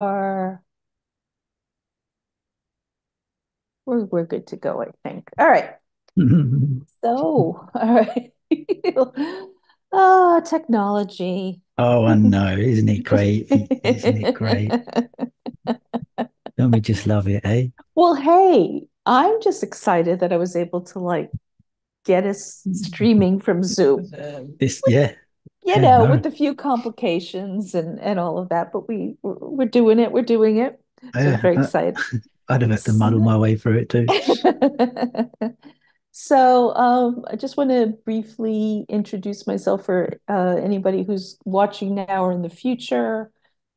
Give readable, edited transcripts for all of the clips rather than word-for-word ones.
Are we're good to go, I think. All right. So, all right. Oh, technology. Oh, I know. Isn't it great? Isn't it great? Don't we just love it, eh? Well, hey, I'm just excited that I was able to get us streaming from Zoom. Yeah, With no. a few complications and all of that, but we're doing it. We're doing it. So I'm Yeah, very excited. I'd have had to muddle my way through it too. So, I just want to briefly introduce myself for anybody who's watching now or in the future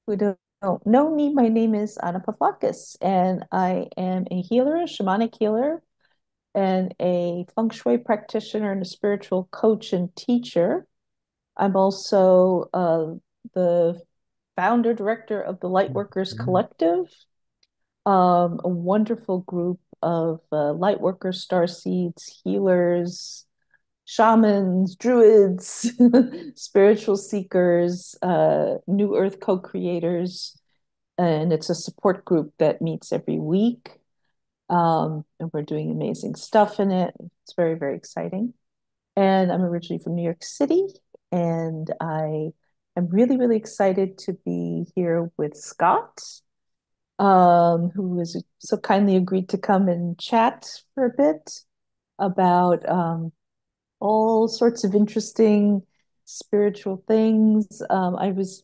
who don't know me. My name is Anna Pavlakis, and I am a healer, a shamanic healer, and a feng shui practitioner and a spiritual coach and teacher. I'm also the founder director of the Lightworkers Collective, a wonderful group of light workers, star seeds, healers, shamans, druids, spiritual seekers, new earth co-creators. And it's a support group that meets every week. And we're doing amazing stuff in it. It's very, very exciting. And I'm originally from New York City. And I am really, really excited to be here with Scott, who has so kindly agreed to come and chat for a bit about all sorts of interesting spiritual things. I was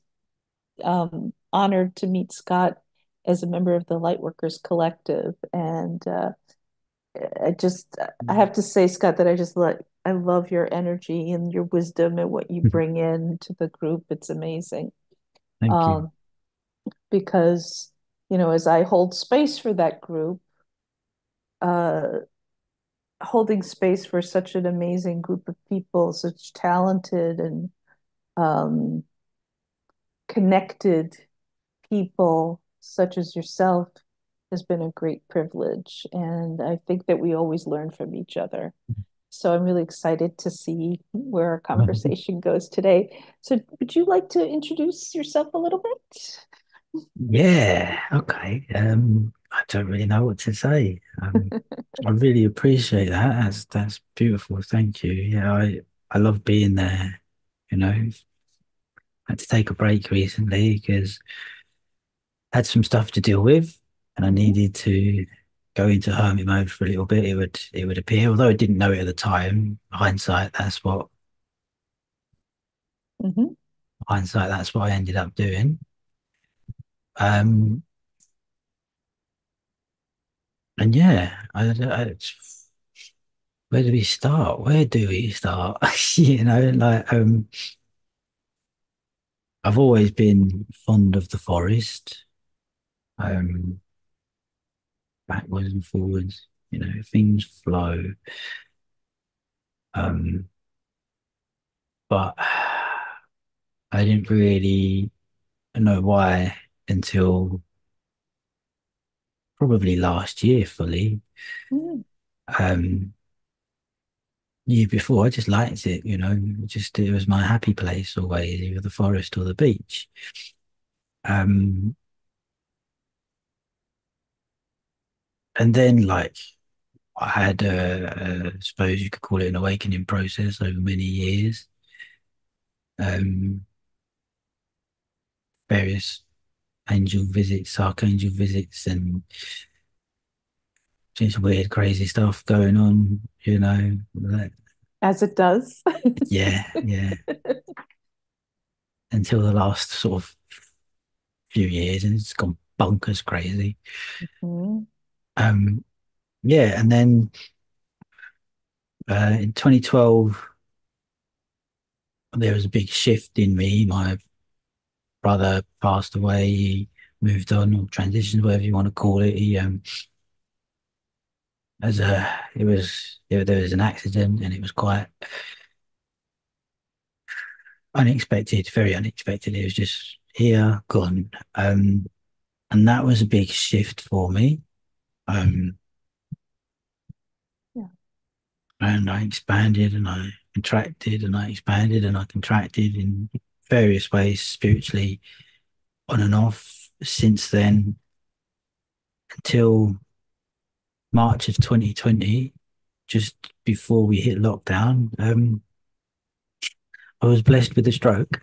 honored to meet Scott as a member of the Lightworkers Collective, and I have to say, Scott, that I love your energy and your wisdom and what you bring in to the group. It's amazing. Thank you. Um, because as I hold space for that group, uh, holding space for such an amazing group of people, such talented and um, connected people such as yourself has been a great privilege. And I think that we always learn from each other. So I'm really excited to see where our conversation goes today. So, would you like to introduce yourself a little bit? Yeah, okay. I don't really know what to say. I really appreciate that. That's beautiful. Thank you. Yeah, I love being there. I had to take a break recently because I had some stuff to deal with, and I Mm-hmm, needed to go into hermit mode for a little bit. It would appear, although I didn't know it at the time. mm-hmm. Hindsight. That's what I ended up doing. Um, and yeah, where do we start? Where do we start? I've always been fond of the forest, um, backwards and forwards. Things flow. Um, but I didn't really know why until probably last year fully. Mm. Um, Year before, I just liked it. Just it was my happy place always, either the forest or the beach. Um, and then I had I suppose you could call it an awakening process over many years. Um, Various angel visits, archangel visits, and just weird, crazy stuff going on. As it does. Yeah, yeah. Until the last sort of few years, and it's gone bonkers crazy. Mm. Um, yeah, and then in 2012, there was a big shift in me. My brother passed away. He moved on or transitioned, whatever you want to call it. He as a it was there was an accident, and it was quite unexpected, very unexpected. It was just here, gone. And that was a big shift for me. Um, Yeah. and I expanded and I contracted and I expanded and I contracted in various ways, spiritually, on and off. since then until March of 2020, just before we hit lockdown. I was blessed with a stroke,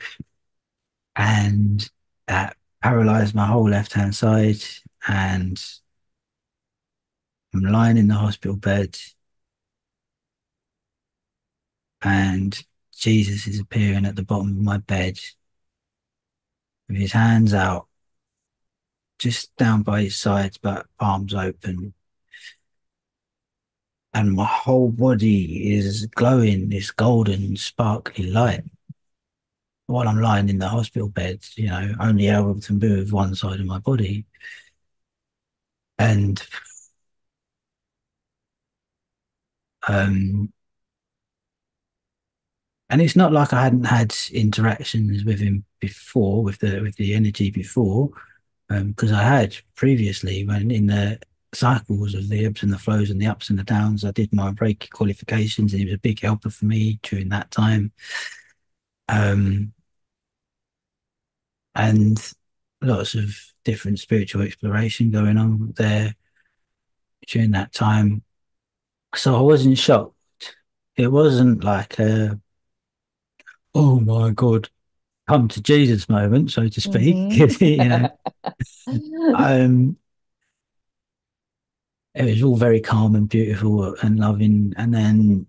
and that paralyzed my whole left hand side. And I'm lying in the hospital bed, and Jesus is appearing at the bottom of my bed with his hands out, just down by his sides, but palms open. And my whole body is glowing this golden, sparkly light while I'm lying in the hospital bed, only able to move one side of my body. And um, and it's not like I hadn't had interactions with him before, with the energy before, because I had previously, when in the cycles of the ebbs and the flows and the ups and the downs, I did my Reiki qualifications, and he was a big helper for me during that time. Um, and lots of different spiritual exploration going on there during that time. So I wasn't shocked. It wasn't like a, oh my God, come to Jesus moment, so to speak. Hmm. Um, it was all very calm and beautiful and loving. And then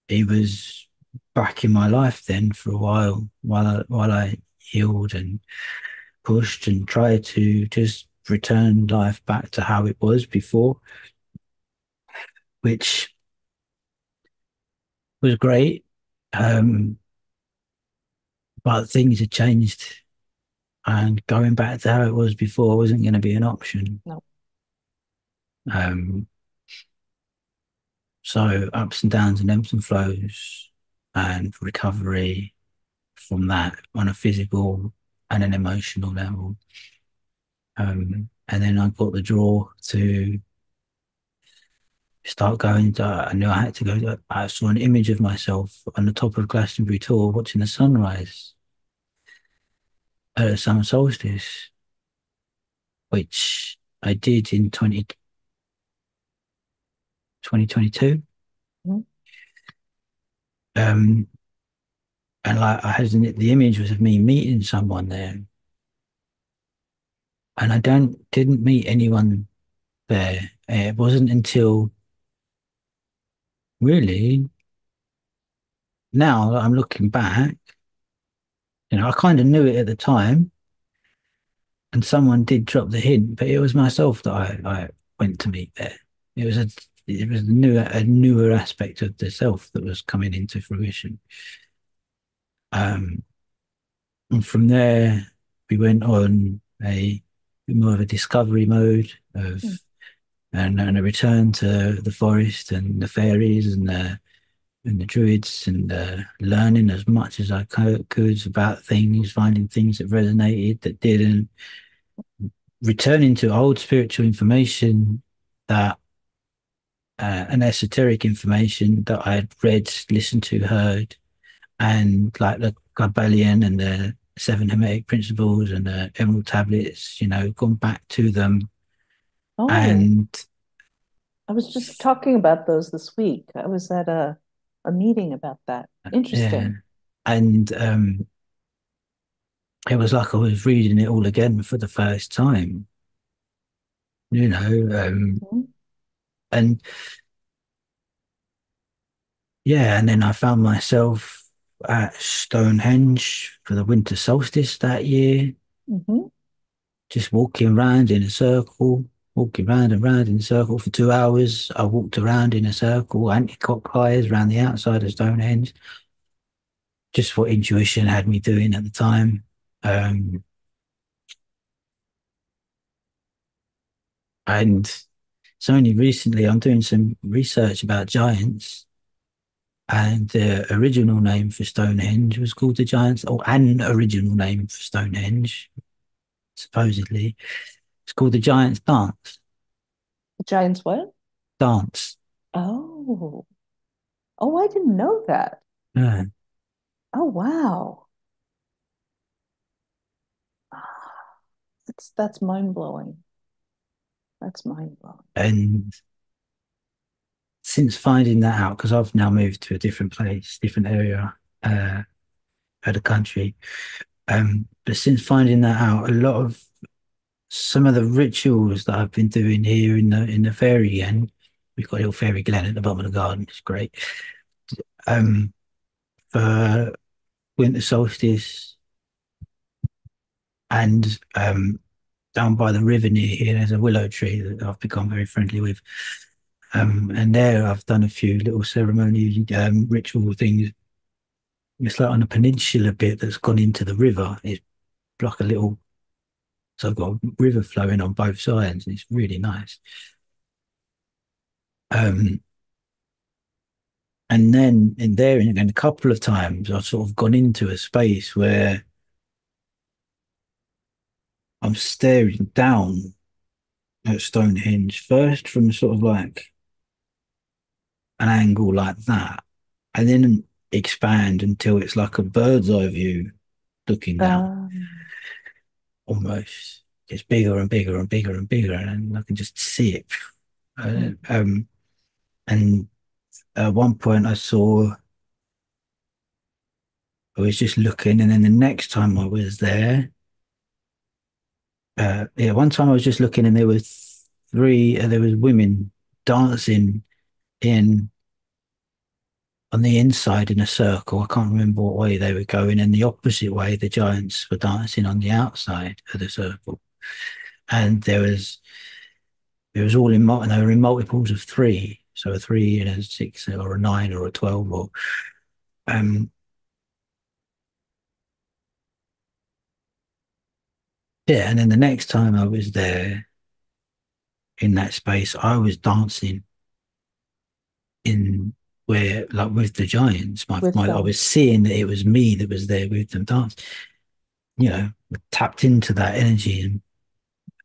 he was back in my life then for a while I healed and pushed and tried to just return life back to how it was before, which was great. Um, but things had changed, and going back to how it was before wasn't going to be an option. No. Um, so ups and downs and ebbs and flows and recovery from that on a physical and an emotional level. And then I got the draw to start going. I knew I had to go. I saw an image of myself on the top of Glastonbury Tor watching the sunrise at the summer solstice, which I did in 2022. Mhm. Um, and like I had the image was of me meeting someone there, and I didn't meet anyone there. It wasn't until really now that I'm looking back, I kind of knew it at the time, and someone did drop the hint, but it was myself that I went to meet there. It was a newer aspect of the self that was coming into fruition. Um, and from there, we went on a more of a discovery mode of and a return to the forest and the fairies and the druids and learning as much as I could about things, finding things that resonated, that didn't, returning to old spiritual information that and esoteric information that I had read, listened to, heard, and like the Kabbalion and the seven Hermetic principles and the Emerald tablets, gone back to them. Oh, And I was just talking about those this week. I was at a meeting about that. yeah, Interesting. and it was like I was reading it all again for the first time, you know, um, Mhm. and yeah, and then I found myself at Stonehenge for the winter solstice that year, Mhm. just walking around in a circle, walking round and round in a circle for 2 hours. I walked around in a circle, anti-clockwise around the outside of Stonehenge, just what intuition had me doing at the time. Um, and it's only recently I'm doing some research about giants, and the original name for Stonehenge was called the Giants, or an original name for Stonehenge, supposedly. It's called the Giants The Giants what? Dance. Oh. Oh, I didn't know that. Yeah. Oh, wow. That's mind blowing. That's mind blowing. And since finding that out, because I've now moved to a different place, different area of the country, but since finding that out, a lot of some of the rituals that I've been doing here in the fairy end, we've got a little fairy glen at the bottom of the garden. It's great. Um, for winter solstice and down by the river near here, there's a willow tree that I've become very friendly with. And there I've done a few little ceremony ritual things. It's like on a peninsula bit that's gone into the river. It's like a little, so I've got a river flowing on both sides, and it's really nice. Um, and then in there, and a couple of times, I've sort of gone into a space where I'm staring down at Stonehenge first from sort of like an angle like that, and then expand until it's like a bird's eye view looking down, Um, almost. It's bigger and bigger and bigger and bigger, and I can just see it. Uh, um, and at one point, I was just looking, and then the next time I was there, yeah, one time I was just looking, and there was women dancing in on the inside in a circle. I can't remember what way they were going, and the opposite way, the giants were dancing on the outside of the circle. And it was all and they were in multiples of three, so a three and a six or a nine or a 12 or um yeah. And then the next time I was there in that space, I was dancing in where like with the giants. with I them. was seeing that it was me that was there with them dance. You know, tapped into that energy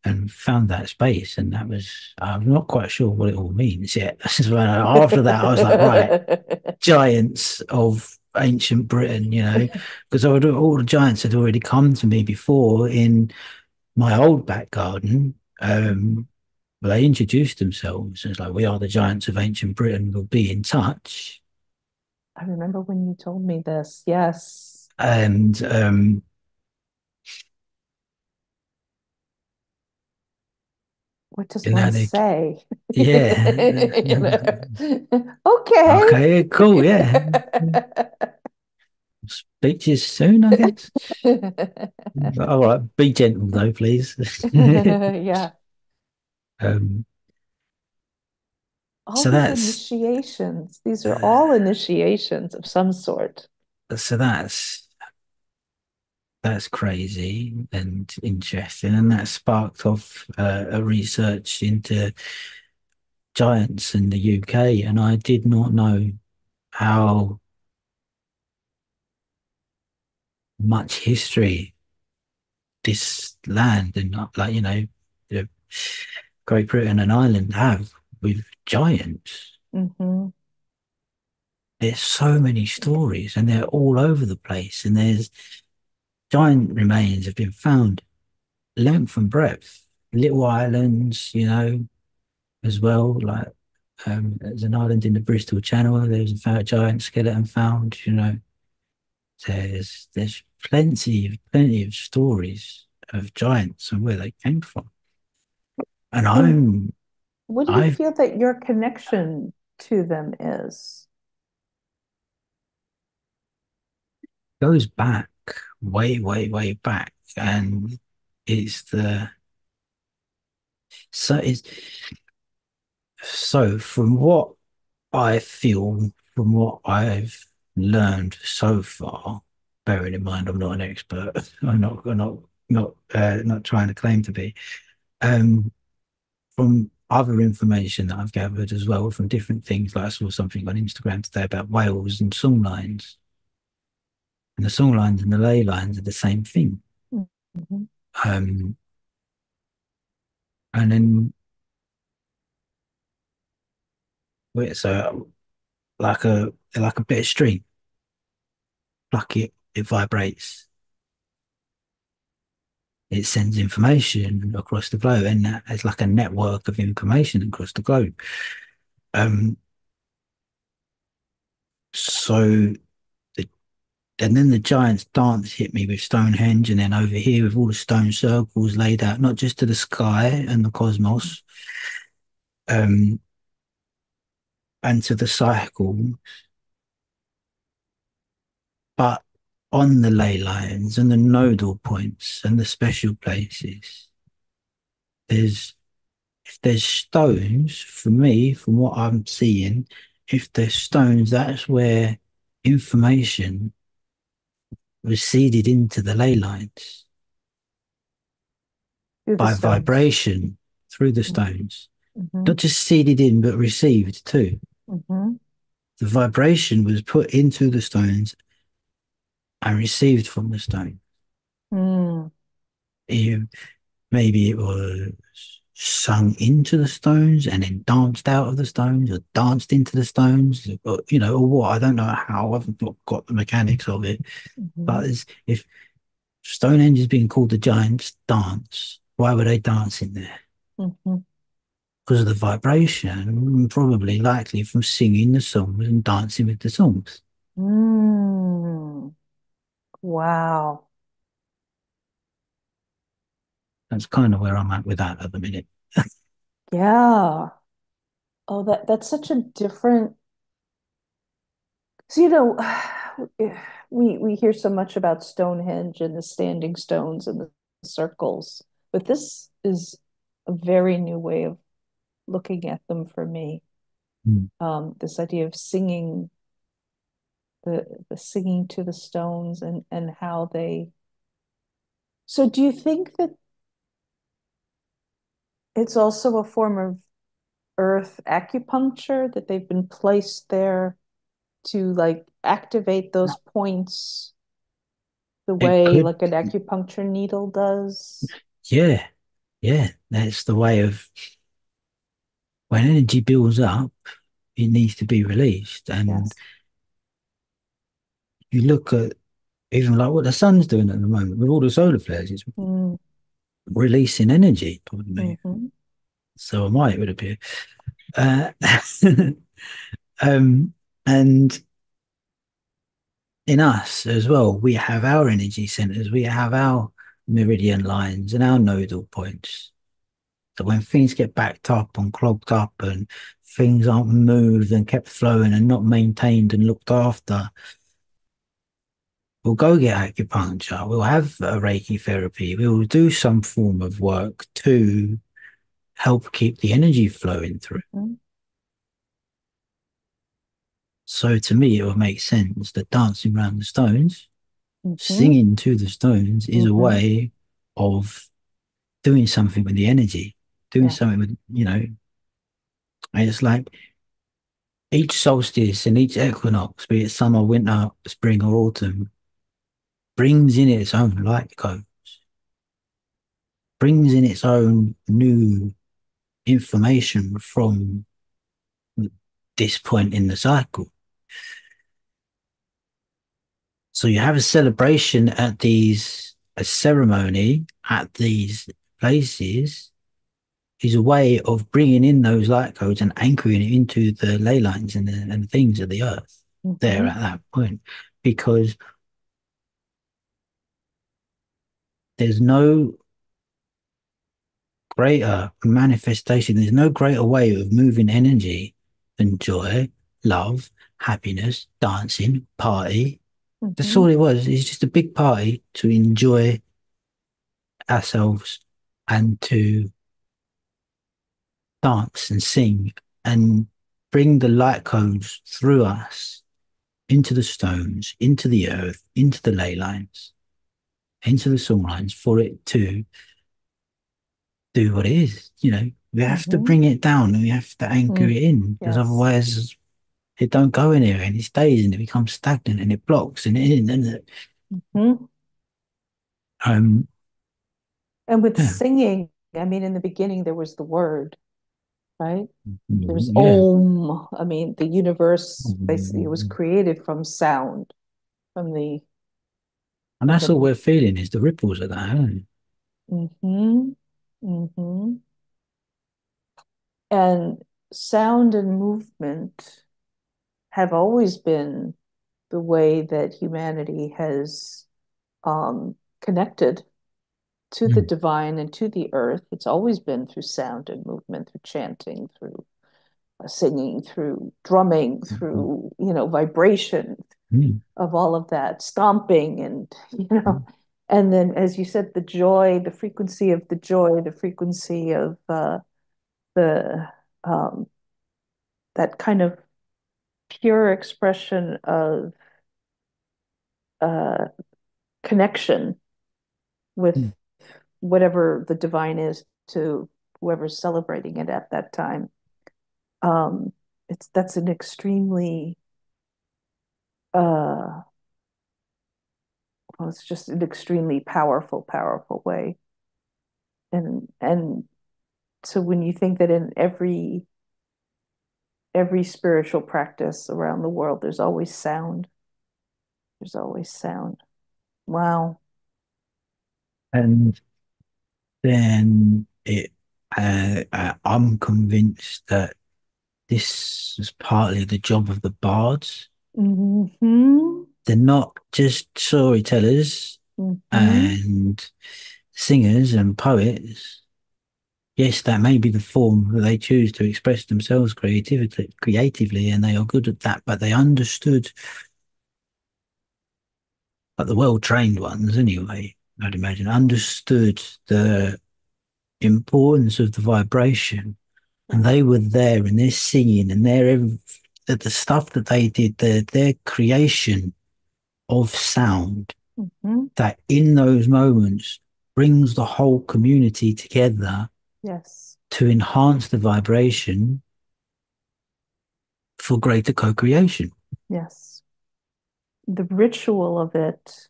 and found that space, and that was I'm not quite sure what it all means yet. So after that, I was like, right, giants of ancient Britain, because all the giants had already come to me before in my old back garden. But they introduced themselves. It's like, we are the giants of ancient Britain. We'll be in touch. I remember when you told me this. Yes. And What does now one they, say? yeah. You know? Okay. Okay, cool. Yeah. Speak to you soon, I guess. All right. Be gentle, though, please. Yeah. um, All so these that's initiations, these are uh, all initiations of some sort. so that's crazy and interesting, and that sparked off a research into giants in the UK, and I did not know how much history this land and like the Great Britain and Ireland have with giants. Hmm. There's so many stories, and they're all over the place, and there's giant remains have been found length and breadth, little islands, as well. Like there's an island in the Bristol Channel. There's a giant skeleton found. There's plenty of stories of giants and where they came from. And And what do you I feel that your connection to them is? goes back way back, and it's the so it's so from what I feel, from what I've learned so far, bearing in mind I'm not an expert, not trying to claim to be. Um, from other information that I've gathered as well from different things, like I saw something on Instagram today about whales and song lines, and the song lines and the ley lines are the same thing. Mhm. Um, and then so like a bit of string, pluck it, it vibrates. it sends information across the globe, and it's like a network of information across the globe. Um, so the, and then the Giants dance hit me with Stonehenge, and then over here with all the stone circles laid out, not just to the sky and the cosmos, um, and to the cycle, but on the ley lines and the nodal points and the special places. There's if there's stones, for me, from what I'm seeing, if there's stones, that's where information was seeded into the ley lines Through the by stones. vibration through the stones. Mm-hmm. Not just seeded in, but received too. Mm-hmm. The vibration was put into the stones and received from the stone. Mm. You, maybe it was sung into the stones and then danced out of the stones or danced into the stones, or, or what. I don't know how. I've not got the mechanics of it. Mm-hmm. But if Stonehenge is being called the Giants' dance, why were they dancing there? Mm-hmm. Because of the vibration, probably likely from singing the songs and dancing with the songs. Mm. Wow. That's kind of where I'm at with that at the minute. Yeah. Oh, that's such a different. So, we hear so much about Stonehenge and the standing stones and the circles, but this is a very new way of looking at them for me. Mm. This idea of singing the singing to the stones and how they. So, do you think that it's also a form of earth acupuncture that they've been placed there to like activate those points the It way could, like an acupuncture needle does? yeah, yeah. That's the way of when energy builds up, it needs to be released. And Yes. you look at even like what the sun's doing at the moment with all the solar flares, it's Mm, releasing energy, pardon me. hmm. So am I, it would appear. Uh, um, and in us as well, we have our energy centers, we have our meridian lines and our nodal points. So when things get backed up and clogged up and things aren't moved and kept flowing and not maintained and looked after, we'll go get acupuncture, we'll have a Reiki therapy, we'll do some form of work to help keep the energy flowing through. Hmm. So to me, it would make sense that dancing around the stones, Hmm. singing to the stones is a Hmm. way of doing something with the energy, doing Yeah. something with, and it's like each solstice and each equinox, be it summer, winter, spring, or autumn, brings in its own light code, brings in its own new information from this point in the cycle. So you have a celebration at a ceremony at these places is a way of bringing in those light codes and anchoring it into the ley lines and the things of the earth there Hmm. at that point. Because there's no greater manifestation, there's no greater way of moving energy than joy, love, happiness, dancing, party. That's Hmm. all it was. It's just a big party to enjoy ourselves and to dance and sing and bring the light codes through us into the stones, into the earth, into the ley lines, into the song lines for it to do what it is. We have to Hmm. bring it down and we have to anchor Mm. it in because Yes. otherwise it don't go anywhere and it stays and it becomes stagnant and it blocks and Hmm. um And with yeah. singing, I mean, in the beginning, there was the word, right? There's Yeah. Om. I mean, the universe basically was created from sound, from the And from that's all the we're feeling is the ripples of that, isn't Mm-hmm. Mm-hmm. And sound and movement have always been the way that humanity has connected to the Mm, divine and to the earth. It's always been through sound and movement, through chanting, through singing, through drumming, mm, through, vibration mm, of all of that, stomping and, mm, and then, as you said, the joy, the frequency of the joy, the frequency of the um, that kind of pure expression of uh, connection with mm. whatever the divine is to whoever's celebrating it at that time. Um, it's that's an extremely uh, well, it's just an extremely powerful, powerful way. And so when you think that in every spiritual practice around the world, there's always sound. There's always sound. Wow. And then I'm convinced that this is partly the job of the bards. Mm-hmm. They're not just storytellers Mm-hmm. and singers and poets. Yes, that may be the form that they choose to express themselves creatively, and they are good at that. But they understood, like the well-trained ones, anyway. I'd imagine understood the importance of the vibration, and they were there, and they're singing, and the stuff that they did, their creation of sound, Mm-hmm. that in those moments brings the whole community together Yes. to enhance the vibration for greater co-creation. Yes. The ritual of it,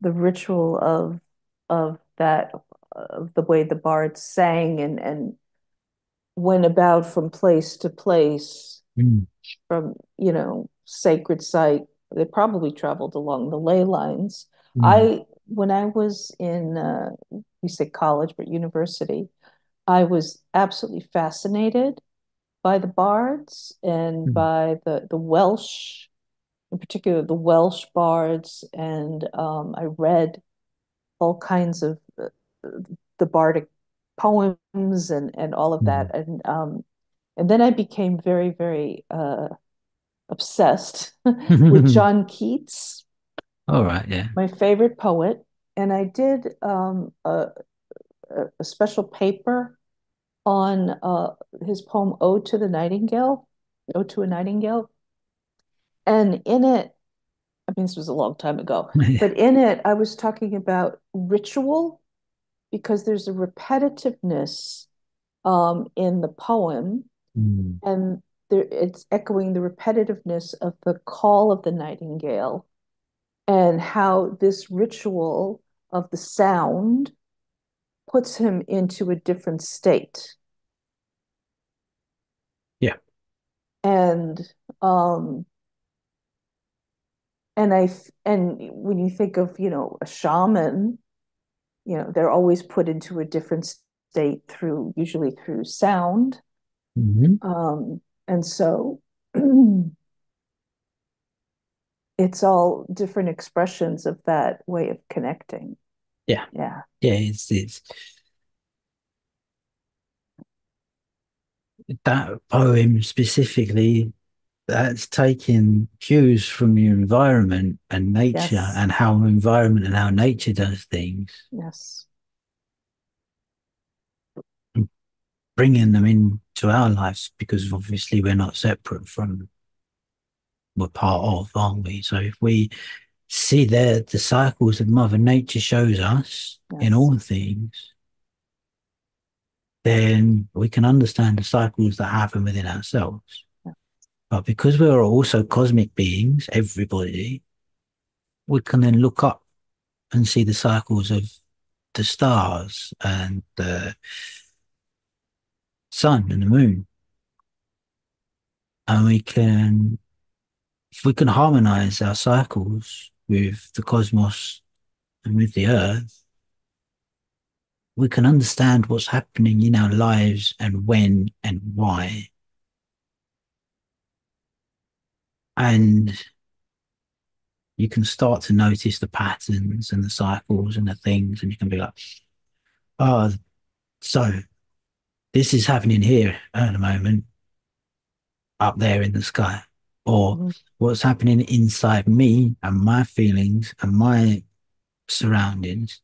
the ritual of that of the way the bards sang and went about from place to place, Mm, from sacred site. They probably traveled along the ley lines. mm, I When I was in you say college but university, I was absolutely fascinated by the bards and mm, by the Welsh, in particular the Welsh bards, and I read all kinds of the bardic poems and all of mm. that, and then I became very, very obsessed with John Keats, All right, yeah. my favorite poet, and I did a special paper on his poem "Ode to the Nightingale," "Ode to a Nightingale," and in it, I mean, this was a long time ago, Yeah. but in it, I was talking about ritual because there's a repetitiveness in the poem, Mm, and it's echoing the repetitiveness of the call of the nightingale and how this ritual of the sound puts him into a different state. yeah. And um, and when you think of a shaman, they're always put into a different state through usually through sound. Hmm. And so it's all different expressions of that way of connecting. Yeah. Yeah. Yeah. It's that poem specifically that's taking cues from your environment and nature Yes. and how environment and how nature does things, Yes. and bringing them into our lives because obviously we're not separate from, we're part of, aren't we? So if we see the cycles that Mother Nature shows us in Yes. all things, then we can understand the cycles that happen within ourselves. But because we are also cosmic beings, everybody, we can then look up and see the cycles of the stars and the sun and the moon. And if we can harmonize our cycles with the cosmos and with the earth, we can understand what's happening in our lives and when and why. And you can start to notice the patterns and the cycles and the things, and you can be like, oh, so this is happening here at the moment, up there in the sky. Or Mhm. what's happening inside me and my feelings and my surroundings.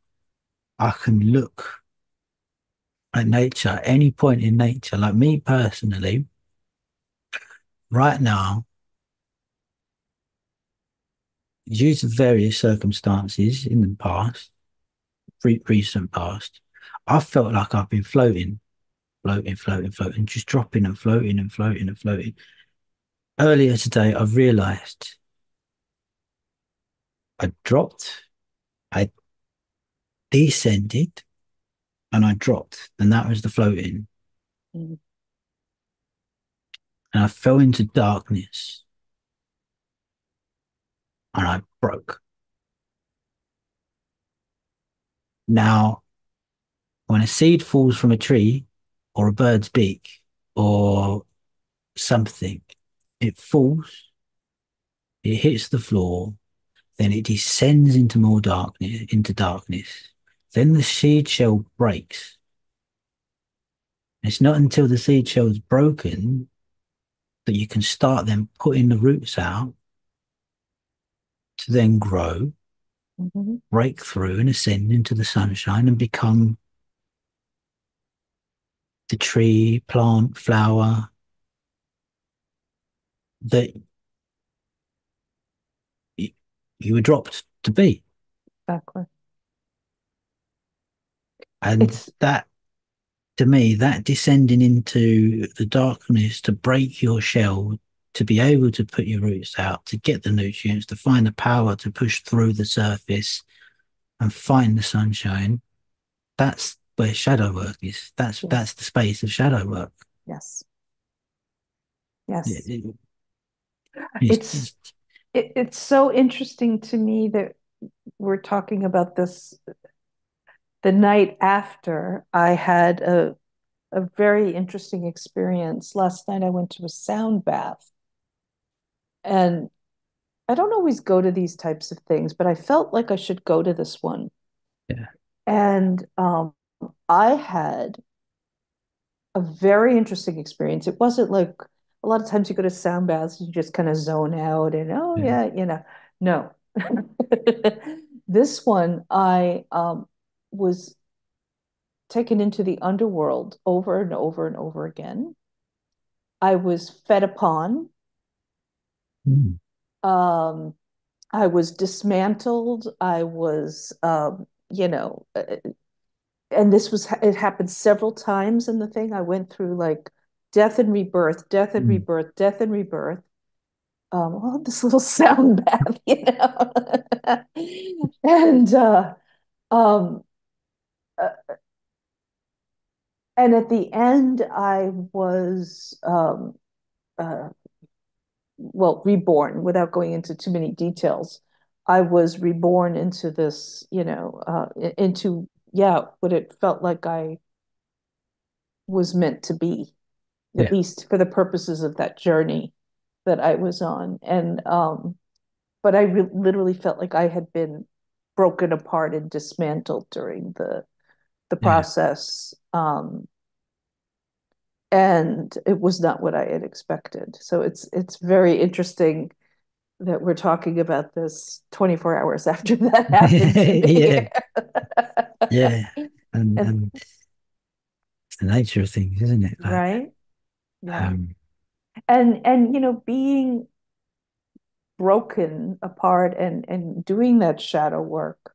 I can look at nature, at any point in nature, like me personally, right now, due to various circumstances in the past, recent past, I felt like I've been floating, floating, floating, floating, just dropping and floating and floating and floating. Earlier today, I've realized I dropped, I descended, and I dropped, and that was the floating. Mhm. And I fell into darkness and I broke. Now, when a seed falls from a tree or a bird's beak or something, it falls, it hits the floor, then it descends into more darkness, into darkness. Then the seed shell breaks. It's not until the seed shell is broken that you can start then putting the roots out to then grow, Mhm. break through and ascend into the sunshine and become the tree, plant, flower that y- you were dropped to be. Exactly. And It's that, to me, that descending into the darkness to break your shell, to be able to put your roots out, to get the nutrients, to find the power to push through the surface and find the sunshine, that's where shadow work is. That's yes, the space of shadow work. yes, It, yes. it, it's, It's it's, it's so interesting to me that we're talking about this the night after I had a very interesting experience. Last night I went to a sound bath, and I don't always go to these types of things, but I felt like I should go to this one. yeah, And I had a very interesting experience. It wasn't like a lot of times you go to sound baths, you just kind of zone out and oh yeah. yeah, no. This one, I was taken into the underworld over and over and over again. I was fed upon. Mm, Um, I was dismantled. I was, and it happened several times in the thing. I went through like death and rebirth, death and mm, rebirth, death and rebirth. Well, this little sound bath, and um, uh, and at the end, I was uh, well, reborn without going into too many details. I was reborn into this, into, yeah, what it felt like I was meant to be, at yeah, least for the purposes of that journey that I was on. But I literally felt like I had been broken apart and dismantled during the yeah. process. And it was not what I had expected. So it's very interesting that we're talking about this 24 hours after that happened to me. Yeah, yeah. And And and it's the nature of things, isn't it? Like, right? Yeah. um, And being broken apart and doing that shadow work.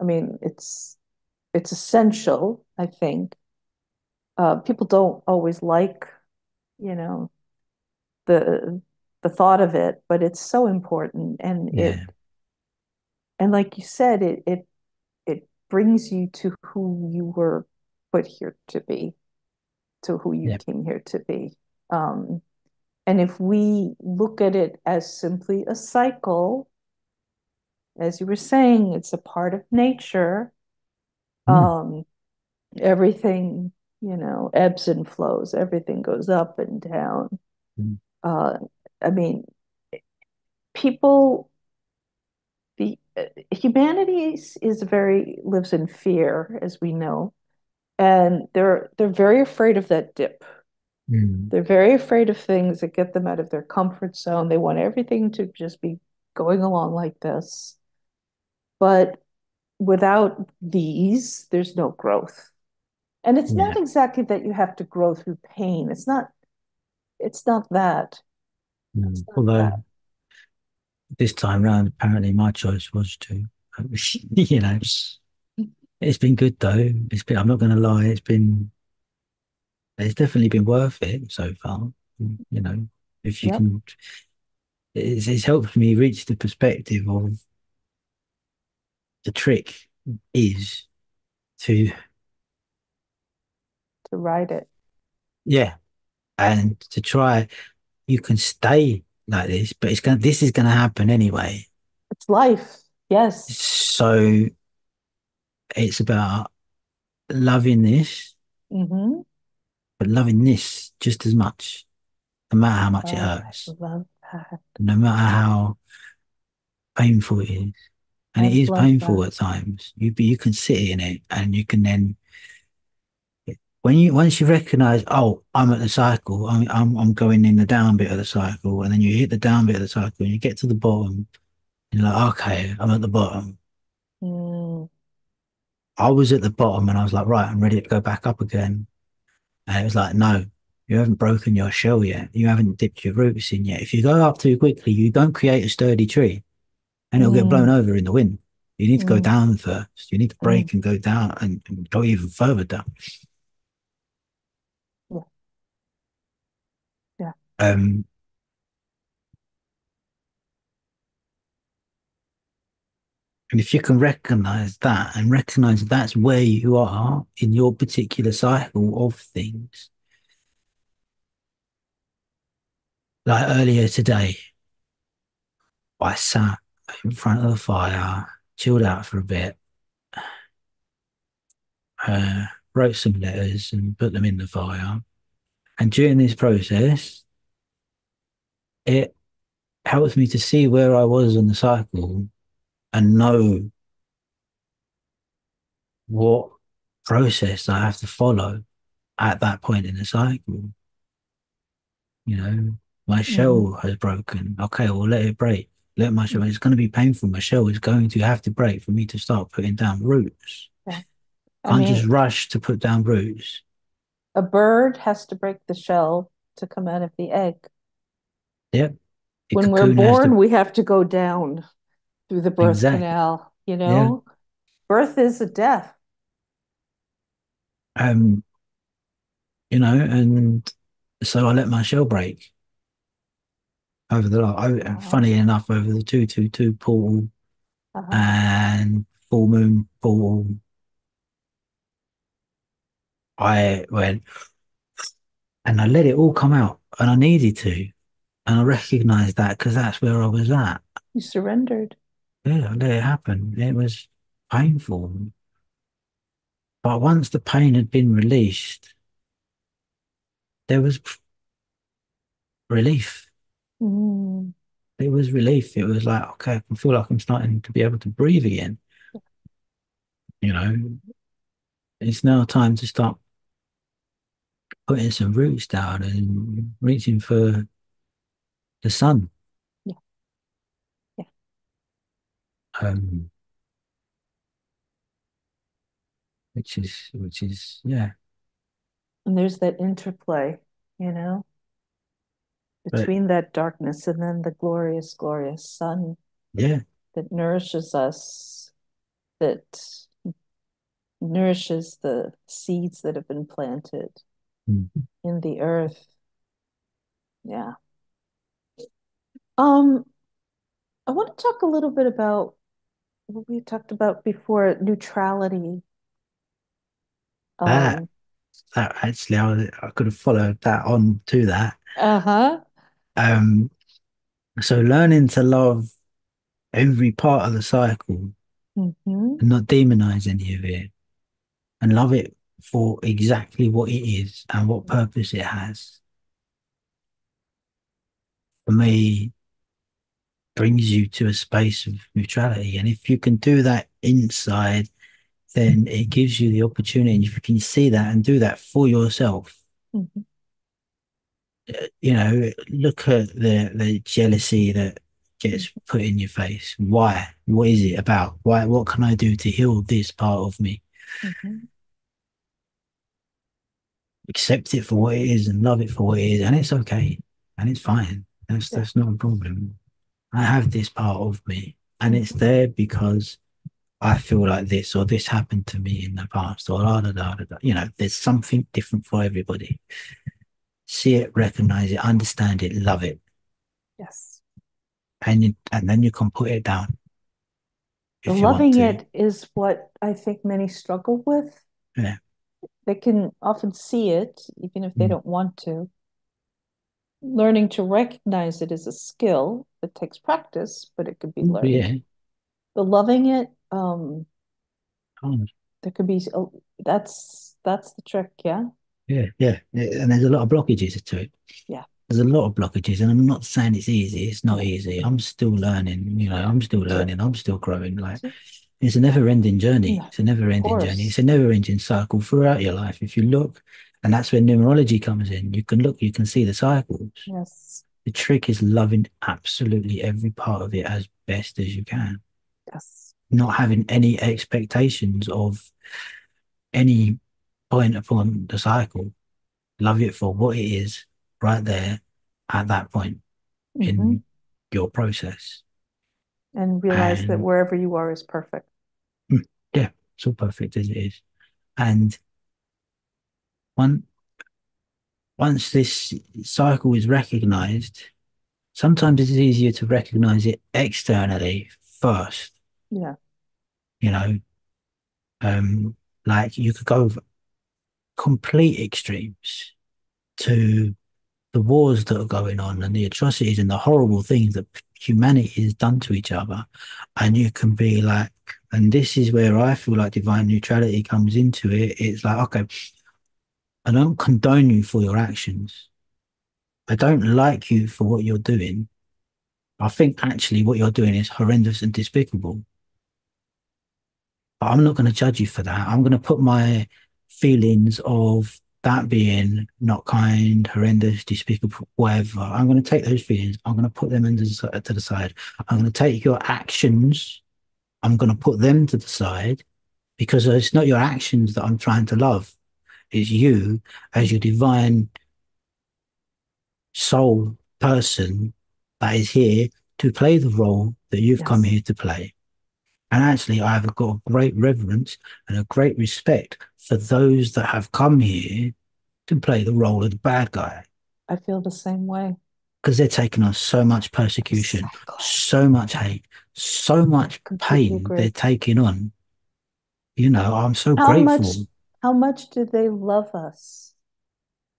I mean, it's essential, I think. People don't always like, you know, the the thought of it, but it's so important yeah, and like you said, it brings you to who you were put here to be, to who you yeah, came here to be. Um, and if we look at it as simply a cycle, as you were saying, it's a part of nature. mm, Um, Everything, ebbs and flows. Everything goes up and down. Mm, Uh, I mean, people, the humanity is very lives in fear, as we know, and they're very afraid of that dip. mm, They're very afraid of things that get them out of their comfort zone. They want everything to just be going along like this. But without these, there's no growth. And it's not yeah. exactly that you have to grow through pain. It's not that. It's Mm. not that. Although this time round, apparently my choice was to, you know, it's been good though. I'm not going to lie, it's definitely been worth it so far. You know, if you Yep. can, it's helped me reach the perspective of the trick is to, To ride it. yeah, and to try, you can stay like this, but this is going to happen anyway. It's life. Yes. So it's about loving this, Mm-hmm. but loving this just as much, no matter how much it Oh, I hurts, love that. no matter how painful it is. And I it is love painful that. at times. You can sit in it and you can then when you once you recognize, oh, I'm at the cycle, I'm going in the down bit of the cycle, and then you hit the down bit of the cycle and you get to the bottom, and you're like, okay, I'm at the bottom. Mm, I was at the bottom and I was like, right, I'm ready to go back up again. And it was like, no, you haven't broken your shell yet. You haven't dipped your roots in yet. If you go up too quickly, you don't create a sturdy tree and it'll get blown mm, over in the wind. You need to go mm, down first. You need to mm. break and go down and go even further down. Yeah, yeah. Um, and if you can recognize that and recognize that's where you are in your particular cycle of things, like earlier today, I sat in front of the fire, chilled out for a bit, uh, wrote some letters and put them in the fire. And during this process, it helped me to see where I was on the cycle and know what process I have to follow at that point in the cycle. You know, my Mm, shell has broken. Okay, well, let it break. Let my shell, it's going to be painful. My shell is going to have to break for me to start putting down roots. yeah. I Can't just mean, rush to put down roots. a bird has to break the shell to come out of the egg. Yep. The When we're cocoon has born, to, we have to go down through the birth exact. canal, Yeah. Birth is a death. Um, and so I let my shell break over Wow. funny enough, over the 222 portal Uh-huh. and full moon portal, I went and I let it all come out and I needed to. And I recognized that because that's where I was at. You surrendered. Yeah, I let it happen. It was painful. But once the pain had been released, there was relief. Mm, It was relief. It was like, okay, I can feel like I'm starting to be able to breathe again. You know, it's now time to start putting some roots down and reaching for the sun. yeah, yeah. Um, yeah. And there's that interplay, you know, But between that darkness and then the glorious, glorious sun yeah. that nourishes us, that nourishes the seeds that have been planted Mm. in the earth. Yeah. Um, I want to talk a little bit about what we talked about before, neutrality. That Um, that actually I could have followed that on to that. uh-huh. Um, so learning to love every part of the cycle Mm-hmm. and not demonize any of it and love it for exactly what it is and what purpose it has, for me, brings you to a space of neutrality. And if you can do that inside, then it gives you the opportunity. And if you can see that and do that for yourself, Mhm. look at the jealousy that gets put in your face. Why? What is it about? Why? What can I do to heal this part of me? Mhm. Accept it for what it is and love it for what it is, and it's okay, and it's fine. Yeah. That's not a problem. I have this part of me, and it's Mhm. there because I feel like this, or this happened to me in the past, or da da da da. Da. There's something different for everybody. See it, recognize it, understand it, love it, Yes. and then you can put it down The if you want loving to. it is what I think many struggle with. Yeah. They can often see it, even if they Mm. don't want to. Learning to recognize it is a skill that takes practice, but it could be learned. Yeah. The loving it, Oh, there could be, oh, that's the trick, yeah. yeah. Yeah. And there's a lot of blockages to it. Yeah. There's a lot of blockages, and I'm not saying it's easy. It's not No, easy. I'm still learning. yeah, I'm still me too. learning. I'm still growing. Me Like too. it's a never-ending No, journey. It's a of never-ending journey. It's course. a never-ending cycle throughout your life. If you look, and that's where numerology comes in. You can look. You can see the cycles. Yes. The trick is loving absolutely every part of it as best as you can, Yes. not having any expectations of any point upon the cycle. Love it for what it is right there at that point Hmm. in your process. And realize that And wherever you are is perfect. yeah, it's all perfect as it is. And one, once this cycle is recognized, sometimes it's easier to recognize it externally first. Yeah. You know, like you could go complete extremes to the wars that are going on and the atrocities and the horrible things that humanity has done to each other. And you can be like, and this is where I feel like divine neutrality comes into it. It's like, okay, I don't condone you for your actions. I don't like you for what you're doing. I think actually what you're doing is horrendous and despicable. But I'm not going to judge you for that. I'm going to put my feelings of that being not kind, horrendous, despicable, whatever. I'm going to take those feelings. I'm going to put them to the side. I'm going to take your actions. I'm going to put them to the side because it's not your actions that I'm trying to love. It's you as your divine soul person that is here to play the role that you've come Yes. here to play. And actually, I have got a great reverence and a great respect for those that have come here to play the role of the bad guy I feel the same way. because they're taking on so much persecution, Exactly. so much hate, so much Completely pain they're agree. taking on. I'm so How much grateful. how much do they love us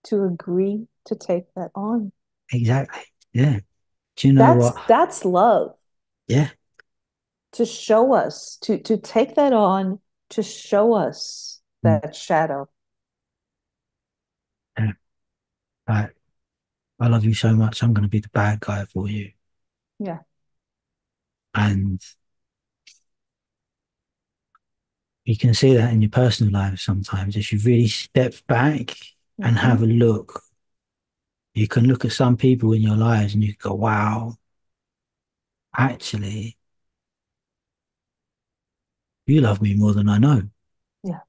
to agree to take that on? Exactly. Yeah. Do you know what? That's love. Yeah. To show us, to take that on, to show us Mm. that shadow. Yeah. Right. I love you so much. I'm going to be the bad guy for you. Yeah. And you can see that in your personal life sometimes. If you really step back and have Hmm. a look, you can look at some people in your lives and you go, wow, actually, you love me more than I know. Yeah.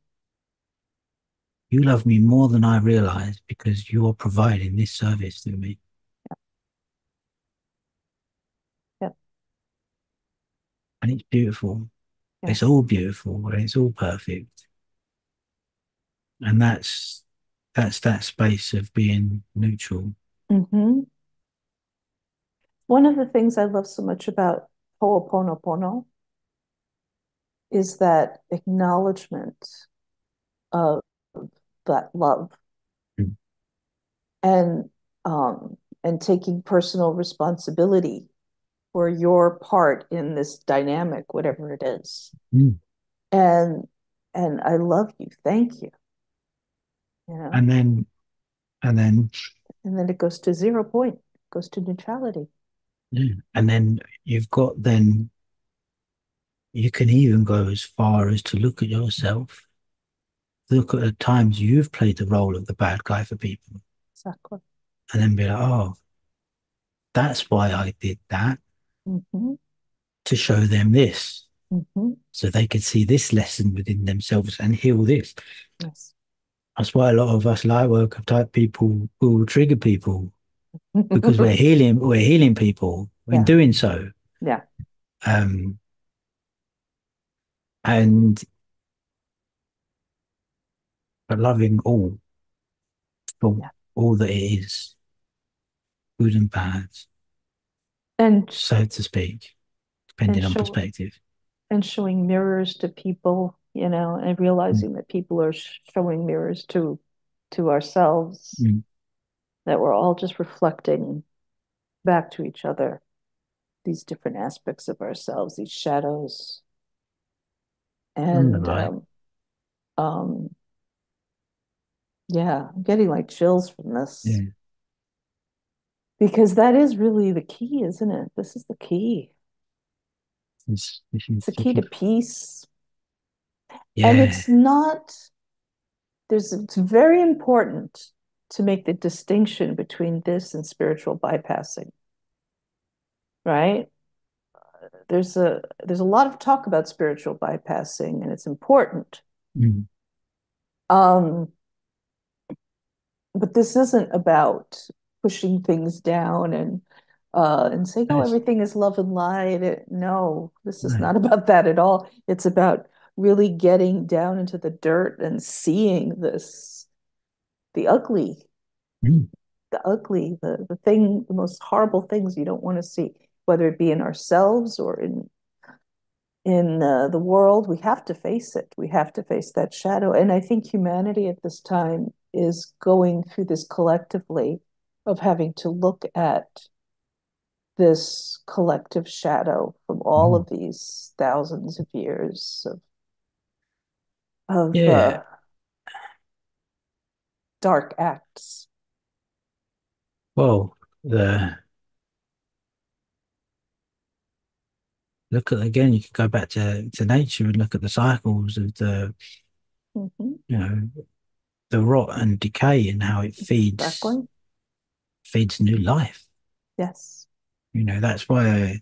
You love me more than I realize because you're providing this service to me. Yeah. And it's beautiful. It's Yes. all beautiful and it's all perfect. And that's that space of being neutral. Hmm. One of the things I love so much about Ho'oponopono is that acknowledgement of that love Mm. and and taking personal responsibility for your part in this dynamic, whatever it is. Mm. And and I love you. Thank you. you know, and then and then and then it goes to 0 point, goes to neutrality. yeah, and then you've got then you can even go as far as to look at yourself, look at the times you've played the role of the bad guy for people, Exactly. and then be like, oh, that's why I did that Mm-hmm. to show them this, Mm-hmm. so they could see this lesson within themselves and heal this. Yes. That's why a lot of us light work type people will trigger people because we're healing people in Yeah. doing so. Yeah. Um, and but loving all for Yeah. all that it is, good and bad, And so to speak, and depending on show perspective. and showing mirrors to people, and Mm, realizing that people are showing mirrors to ourselves, mm, that we're all just reflecting back to each other these different aspects of ourselves, these shadows. And right. um yeah, I'm getting like chills from this Yeah. because that is really the key, isn't it? This is the key. It's the key to peace. And Yeah. it's not, it's very important to make the distinction between this and spiritual bypassing, right? There's a lot of talk about spiritual bypassing and it's important. Mm, Um, but this isn't about pushing things down and saying, oh, yes. everything is love and light. No, this is No. not about that at all. It's about really getting down into the dirt and seeing the ugly, Mm, the thing, the most horrible things you don't want to see, whether it be in ourselves or in the world. We have to face it. We have to face that shadow. And I think humanity at this time is going through this collectively of having to look at this collective shadow from all mm. of these thousands of years of Yeah. dark acts. Well, the look at again, you could go back to nature and look at the cycles of the, Mm-hmm. you know, the rot and decay and how it Exactly. feeds new life. Yes. That's why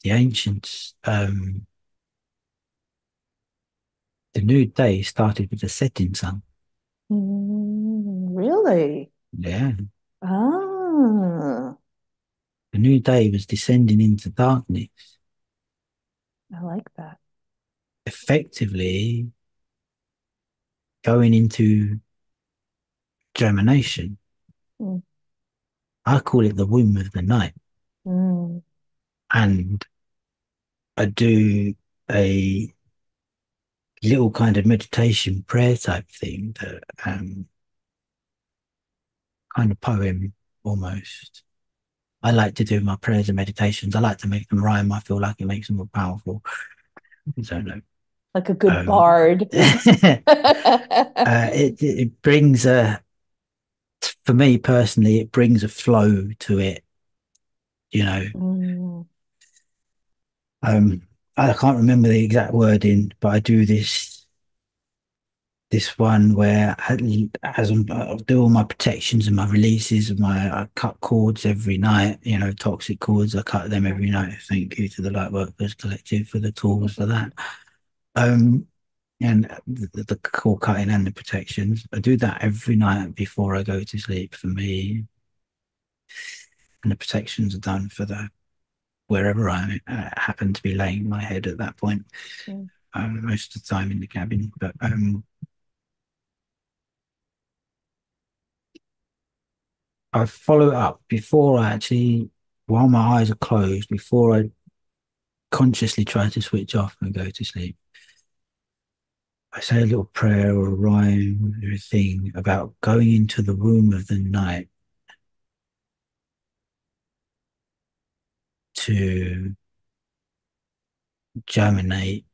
the ancients, the new day started with the setting sun. Really? Yeah. Ah, The new day was descending into darkness, I like that. effectively going into germination. Mm, I call it the womb of the night. mm, And I do a little kind of meditation prayer type thing that kind of poem almost. I like to do my prayers and meditations. I like to make them rhyme. I feel like it makes them more powerful. I don't know. like a good Um, bard. it brings for me personally, it brings a flow to it. You know, Mm, um, I can't remember the exact wording, but I do this one where I do all my protections and my releases of I cut cords every night, toxic cords. I cut them every night. Thank you to the Lightworkers Collective for the tools for that. Um, and the cord cutting and the protections. I do that every night before I go to sleep for me. And the protections are done for the wherever I happen to be laying my head at that point. mm, Most of the time in the cabin, but I follow it up before I actually, while my eyes are closed, before I consciously try to switch off and go to sleep. I say a little prayer or a rhyme or a thing about going into the womb of the night to germinate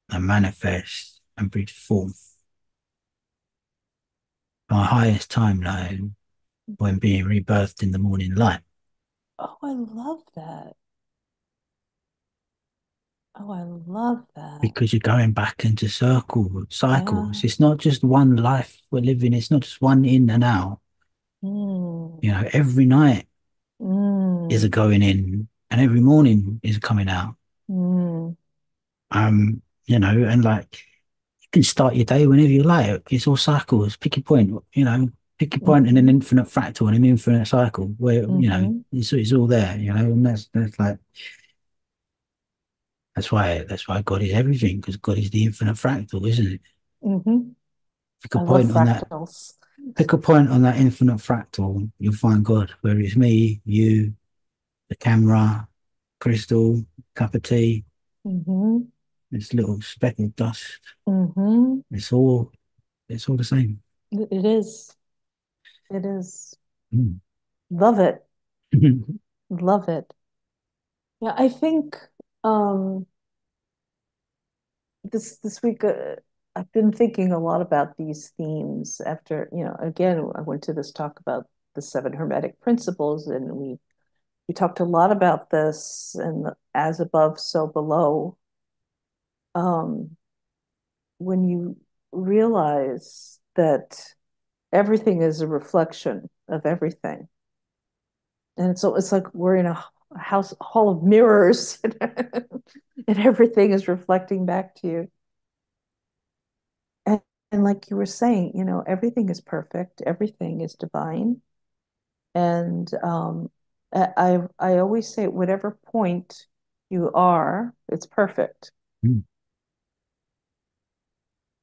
and manifest and breathe forth my highest timeline when being rebirthed in the morning light. Oh, I love that. Oh, I love that. Because you're going back into cycles. Yeah. It's not just one life we're living, it's not just one in and out. Mm, You know, every night is a mm, going in and every morning is a coming out. mm, You know, and like you can start your day whenever you like. It's all cycles. Pick your point, you know, pick your point in an mm-hmm, infinite fractal and an infinite cycle where, you know, mm-hmm, it's all there, you know, and that's like that's why God is everything, because God is the infinite fractal, isn't it? mm-hmm. Pick a I love point on that fractals. Pick a point on that infinite fractal, you'll find God. Whether it's me, you, the camera, crystal, cup of tea, Mm-hmm, this little speck of dust. mm-hmm. It's all the same. It is. It is. Mm. Love it. Love it. Yeah, I think um this week I've been thinking a lot about these themes after, again, I went to this talk about the seven hermetic principles, and we talked a lot about this and the as above, so below. Um, when you realize that everything is a reflection of everything, and it's like we're in a house hall of mirrors, and everything is reflecting back to you. And like you were saying, everything is perfect, everything is divine. And I always say, whatever point you are, it's perfect. Mm.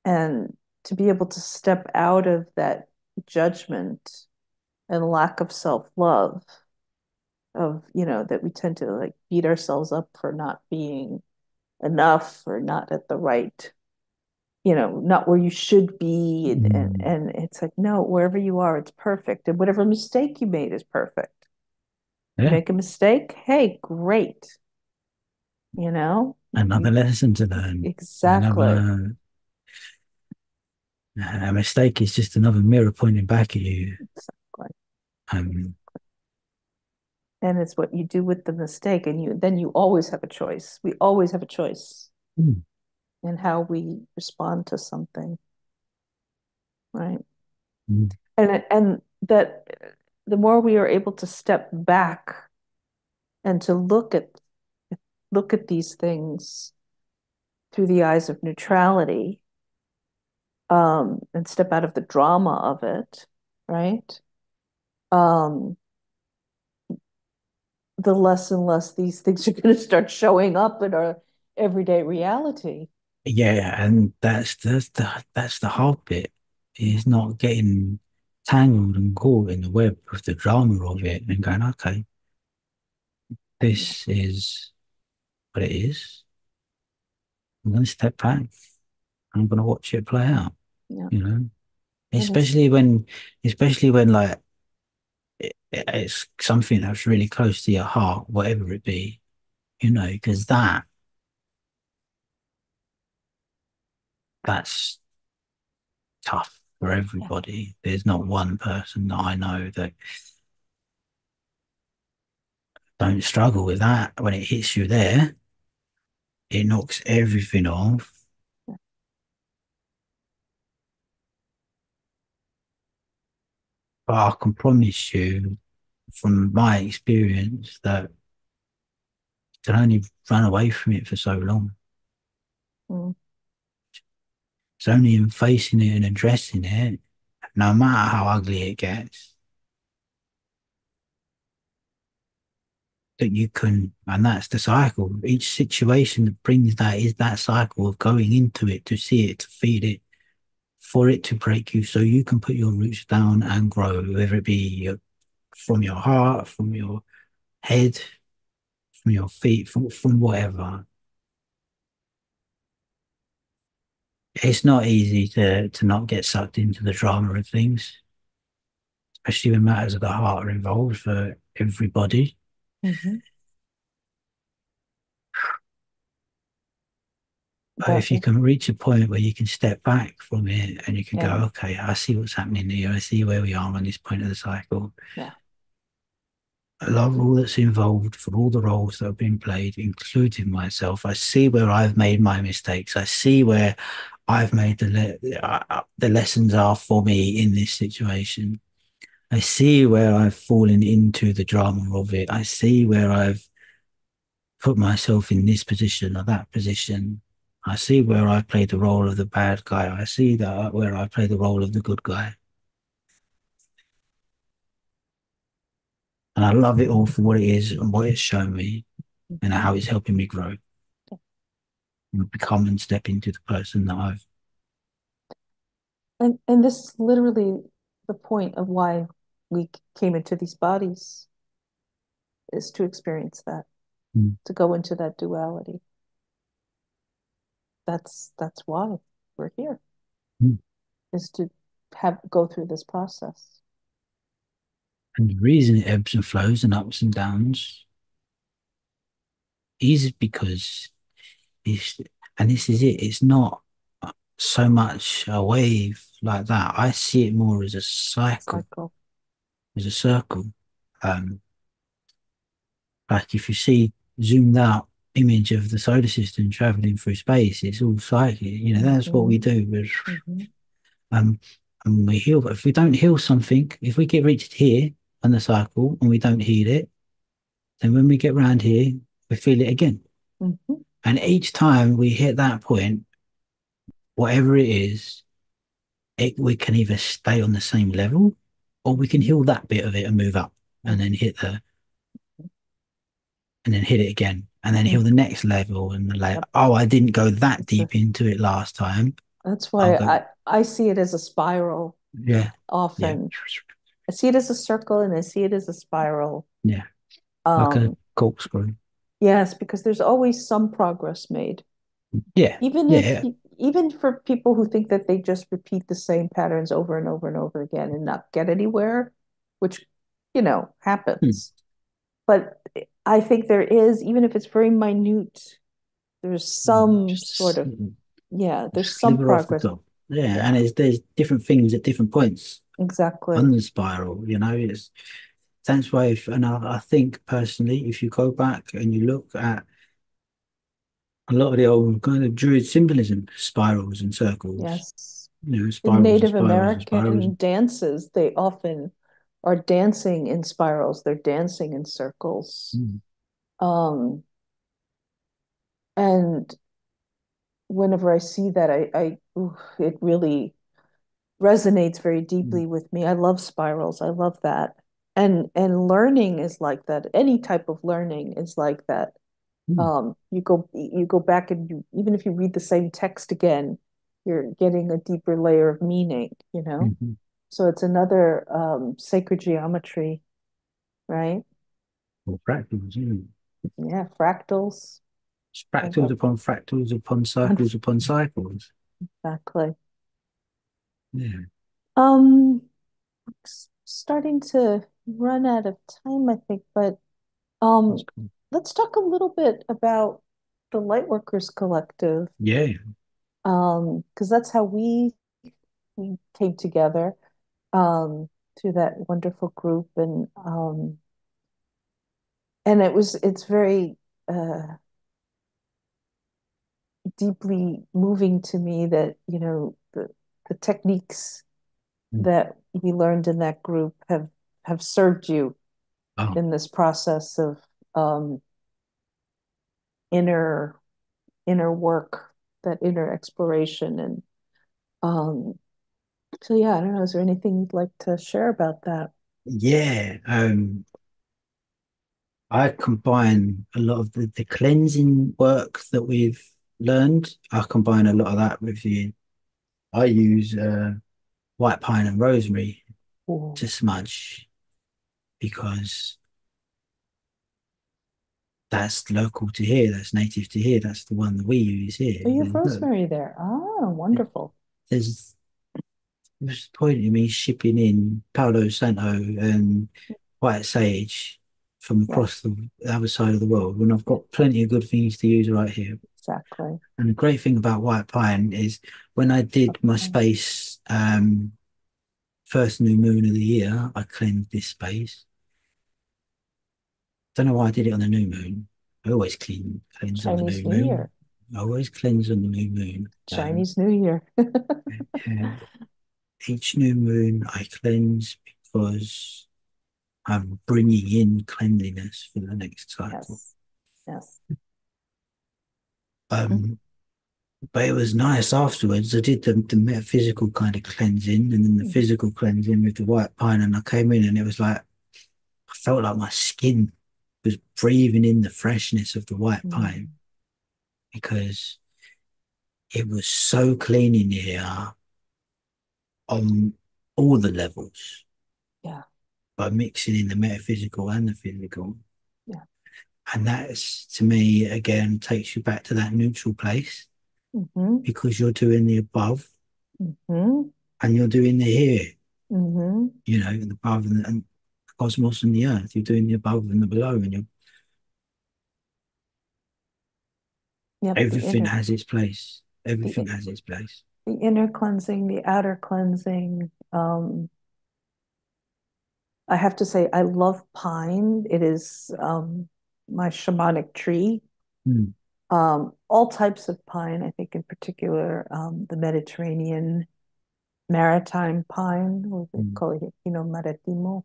And to be able to step out of that judgment and lack of self-love, of, that we tend to like beat ourselves up for not being enough or not at the right, not where you should be. Mm. And it's like, no, wherever you are, it's perfect. And whatever mistake you made is perfect. You Yeah, make a mistake, hey, great. another You lesson to learn. exactly. Another a mistake is just another mirror pointing back at you. Exactly. Um, And it's what you do with the mistake, and you always have a choice. We always have a choice mm, in how we respond to something, right? mm. And that the more we are able to step back and to look at these things through the eyes of neutrality, and step out of the drama of it, right? Um, the less and less these things are going to start showing up in our everyday reality. Yeah, and that's the hard bit, is not getting tangled and caught in the web of the drama of it and going, okay, this is what it is. I'm going to step back. I'm going to watch it play out, Yeah. you know, And it's especially when like it's something that's really close to your heart, whatever it be, you know, because that's tough for Yeah. everybody. There's not one person that I know that don't struggle with that. When it hits you there, it knocks everything off. But I can promise you from my experience that you can only run away from it for so long. Mm, It's only in facing it and addressing it, no matter how ugly it gets, that you can, and that's the cycle. Each situation that brings that is that cycle of going into it to see it, to feed it, for it to break you so you can put your roots down and grow, whether it be from your heart, from your head, from your feet, from whatever. It's not easy to not get sucked into the drama of things, especially when matters of the heart are involved for everybody. mhm. But But if you can reach a point where you can step back from it and you can go, yeah, okay, I see what's happening here. I see where we are on this point of the cycle. yeah. I love all that's involved for all the roles that have been played, including myself. I see where I've made my mistakes. I see where I've made the lessons are for me in this situation. I see where I've fallen into the drama of it. I see where I've put myself in this position or that position. I see where I play the role of the bad guy. I see that where I play the role of the good guy. And I love it all for what it is and what it's shown me and Mhm. how it's helping me grow and become and step into the person that I've. And this is literally the point of why we came into these bodies is to experience that, Mm, to go into that duality. That's why we're here, mm. is to have go through this process. And the reason it ebbs and flows and ups and downs is because it's, and this is it, it's not so much a wave like that. I see it more as a cycle, Cycle. as a circle. Um, like if you see zoomed out image of the solar system traveling through space, it's all cyclic. You know, that's what we Hmm. do. Hmm. Um, and we heal. But if we don't heal something, if we get reached here on the cycle and we don't heal it, then when we get round here, we feel it again. Hmm. And each time we hit that point, whatever it is, we can either stay on the same level or we can Hmm. heal that bit of it and move up and then hit the and then hit it again and then heal the Hmm. next level and like, Yep. oh, I didn't go that That's deep into it last time. that's I'll why go, I see it as a spiral yeah, yeah, often. I see it as a circle and I see it as a spiral. yeah, like a Um, corkscrew. yes, because there's always some progress made. Yeah, Even if yeah. you, even for people who think that they just repeat the same patterns over and over and over again and not get anywhere, which, Hmm. happens. But I think there is, even if it's very minute, there's some sort Just of, yeah, there's some sliver off the progress. top. Yeah, and Yeah, there's different things at different points exactly. on the spiral. You know, it's that's why. And I think personally, if you go back and you look at a lot of the old kind of druid symbolism, spirals and circles, Yes. you know, In spirals and Native spirals and spirals. American dances, they often are dancing in spirals. They're dancing in circles. Mm, Um, and whenever I see that, it really resonates very mm, deeply with me. I love spirals. I love that. And learning is like that. Any type of learning is like that. mm, You go back and even if you read the same text again, you're getting a deeper layer of meaning, you know? mhm. So it's another sacred geometry, right? Or fractals, you know. Yeah, fractals. It's I fractals love upon fractals upon cycles. exactly. Yeah, Um, Starting to run out of time, I think, but that's um, cool. let's talk a little bit about the Lightworkers Collective, Yeah, because that's how we came together through that wonderful group, and it's very deeply moving to me that the techniques mm. that we learned in that group have served you Oh, in this process of um, inner inner work, that inner exploration, and um, so yeah, I don't know. Is there anything you'd like to share about that? yeah. I combine a lot of the cleansing work that we've learned. I combine a lot of that with the. I use white pine and rosemary Oh, to smudge because that's local to here. That's native to here. That's the one that we use here. you have And look, rosemary there. Ah, wonderful. there's what's the point in me shipping in Palo Santo and white sage from Yeah, across the other side of the world when I've got plenty of good things to use right here. exactly. And the great thing about white pine is when I did my Okay. space first new moon of the year, I cleansed this space. Don't know why I did it on the new moon. I always cleanse on the new Chinese New Year. moon. I always cleanse on the new moon. Chinese New Year. And each new moon I cleanse because I'm bringing in cleanliness for the next cycle. Yes. Yes. Um, but it was nice afterwards. I did the metaphysical kind of cleansing and then the Mhm. physical cleansing with the white pine, and I came in and it was like I felt like my skin was breathing in the freshness of the white pine Mm. because it was so clean in here on all the levels Yeah. by mixing in the metaphysical and the physical. Yeah. And that's to me again takes you back to that neutral place Hmm. because you're doing the above Hmm. and you're doing the here, Hmm. the above and the cosmos and the earth. You're doing the above and the below, and Yep. everything has its place. Everything The has its place. the inner cleansing, the outer cleansing. I have to say, I love pine. It is my shamanic tree. Mm, All types of pine, I think in particular, the Mediterranean maritime pine, or they mm, call it, maritimo.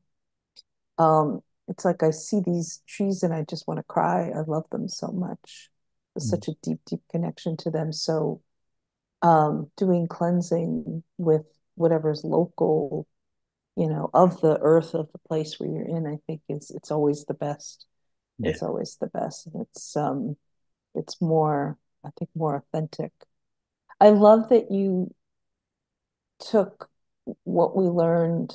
It's like I see these trees and I just want to cry. I love them so much. There's mm. such a deep, deep connection to them. So, doing cleansing with whatever's local, of the earth of the place where you're in, I think it's always the best. Yeah, It's always the best. It's more, I think, more authentic. I love that you took what we learned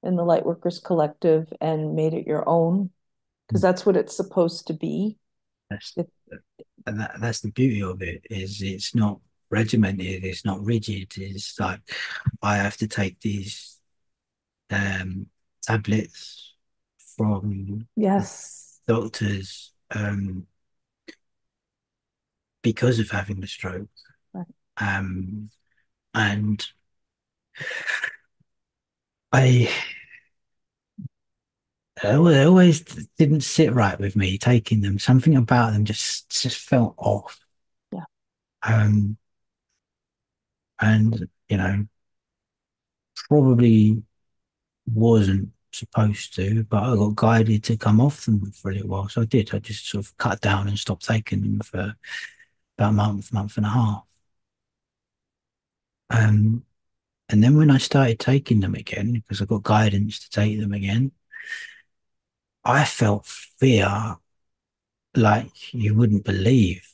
in the Lightworkers Collective and made it your own, because mm. that's what it's supposed to be. That's It, that's the beauty of it is it's not regimented, it's not rigid. It's like I have to take these um, tablets from yes. doctors because of having the stroke. Right. Um, and I, it always didn't sit right with me taking them. Something about them just felt off. Yeah. Um, and probably wasn't supposed to, but I got guided to come off them for a little while. So I did. I just sort of cut down and stopped taking them for about a month and a half. Um, and then when I started taking them again, because I got guidance to take them again, I felt fear like you wouldn't believe.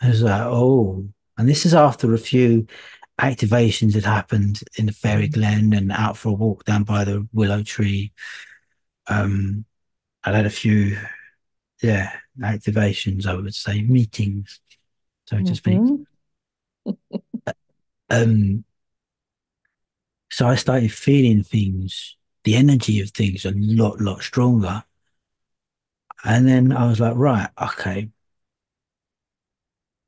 I was like, oh, and this is after a few activations had happened in the fairy glen and out for a walk down by the willow tree. Um, I had a few, yeah, activations, I would say, meetings, so to speak. Mm-hmm. Um, so I started feeling things, the energy of things a lot stronger. And then I was like, right, okay,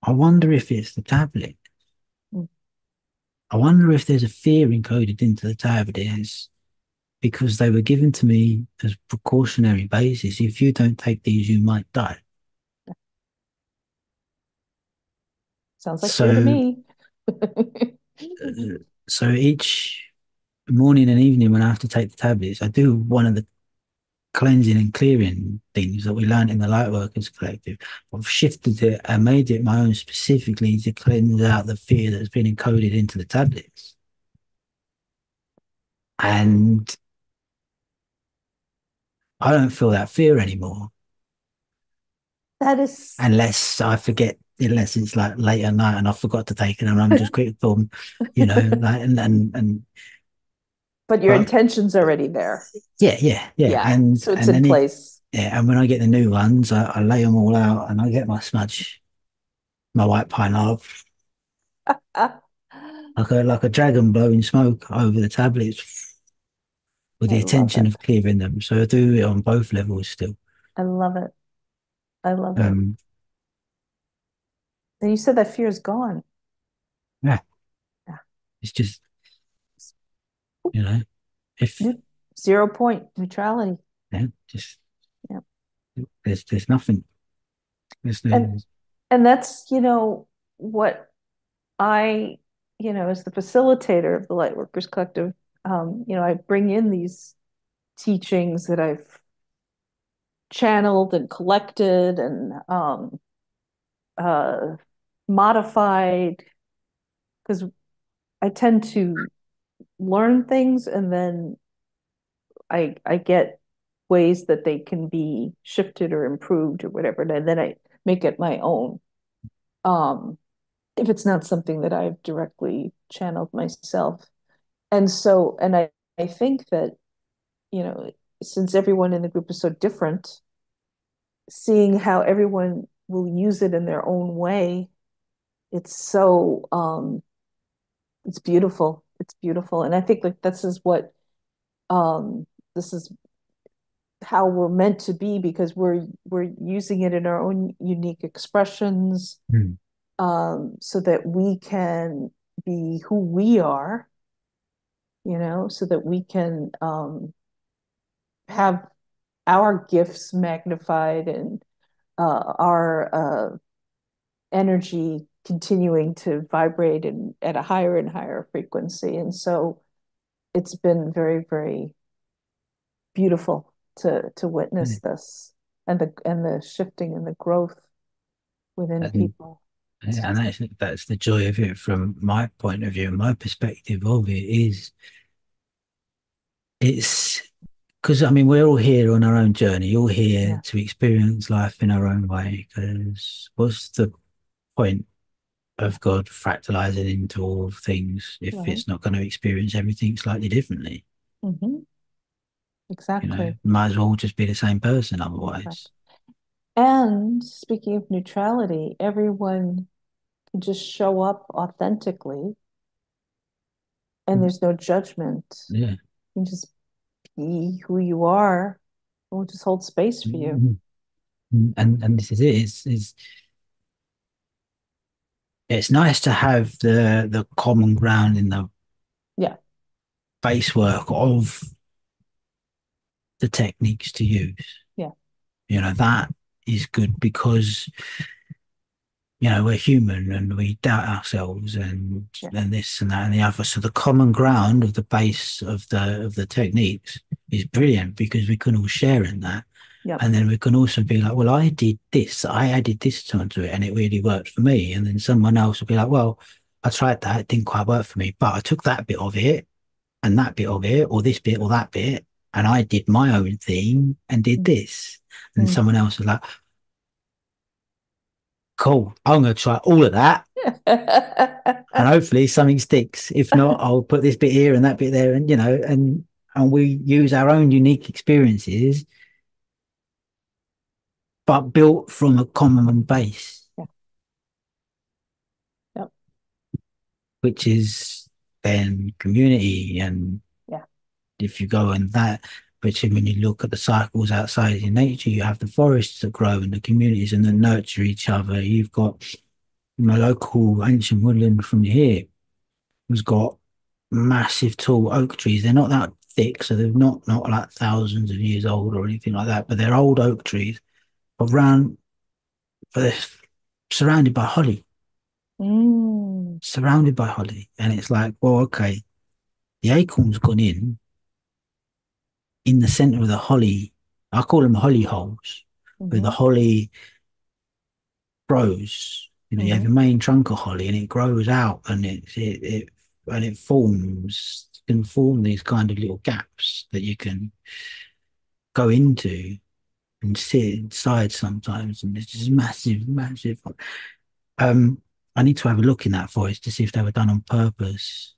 I wonder if it's the tablet. I wonder if there's a fear encoded into the tablets because they were given to me as precautionary basis. If you don't take these, you might die. Sounds like fear to So, me. so each morning and evening when I have to take the tablets, I do one of the cleansing and clearing things that we learned in the Lightworkers Collective. I've shifted it and made it my own specifically to cleanse out the fear that's been encoded into the tablets. And I don't feel that fear anymore That is, unless it's like late at night and I forgot to take it and I'm just quick thumb, like and but your but intention's already there. yeah. Yeah. And So it's and in then place. and when I get the new ones, I lay them all out and I get my smudge, my white pine off, I like a dragon blowing smoke over the tablets with the love intention it. of clearing them. So I do it on both levels still. I love it. I love it. Um, And you said that fear is gone. Yeah, Yeah. it's just, you know, if New, 0 point neutrality. yeah, just Yeah. there's nothing. And There's and that's, what I, as the facilitator of the Lightworkers Collective, I bring in these teachings that I've channeled and collected and uh, modified because I tend to learn things and then I get ways that they can be shifted or improved or whatever, and then I make it my own. Um, if it's not something that I've directly channeled myself. And I think that, you know, since everyone in the group is so different, seeing how everyone will use it in their own way, it's so it's beautiful. It's beautiful. And I think like um this is how we're meant to be because we're using it in our own unique expressions, mm, so that we can be who we are, so that we can have our gifts magnified and our energy continuing to vibrate at a higher and higher frequency. And so it's been very, very beautiful to witness this and the shifting and the growth within and people. yeah, and that's the joy of it from my point of view. My perspective of it is it's because I mean we're all here on our own journey, all here Yeah, to experience life in our own way. Because what's the point of God fractalizing into all things if right. it's not going to experience everything slightly differently? Hmm. You know, Exactly. might as well just be the same person Right. otherwise. And speaking of neutrality, everyone can just show up authentically and there's no judgment. Yeah. You can just be who you are, and we'll just hold space for you. Mhm. And this is it. It's nice to have the common ground in the Yeah, base work of the techniques to use. yeah, You know, that is good because, you know, we're human and we doubt ourselves yeah, and this and that and the other. So the common ground of the base of the techniques is brilliant because we can all share in that. yep. And then we can also be like, well, I did this, I added this onto it and it really worked for me. And then someone else will be like, well, I tried that, it didn't quite work for me, but I took that bit of it and that bit of it, or this bit or that bit, and I did my own thing and did this. And Mm. someone else is like, cool, I'm going to try all of that. And hopefully something sticks. If not, I'll put this bit here and that bit there, and you know, and we use our own unique experiences, but built from a common base, Yeah, yep, which is then community. And yeah. if you go in that, which when you look at the cycles outside in nature, you have the forests that grow and the communities and that nurture each other. You've got my local ancient woodland from here who's got massive tall oak trees. They're not that thick, so they're not like thousands of years old or anything like that, but they're old oak trees around, but they're surrounded by holly, Mm. surrounded by holly. And it's like, well, okay, the acorn's gone in the center of the holly. I call them holly holes, where the Hmm. holly grows. You know, you have Hmm. your main trunk of holly, and it grows out, and it forms can form these kind of little gaps that you can go into and sit inside sometimes, and it's just massive, massive. Um, I need to have a look in that forest to see if they were done on purpose,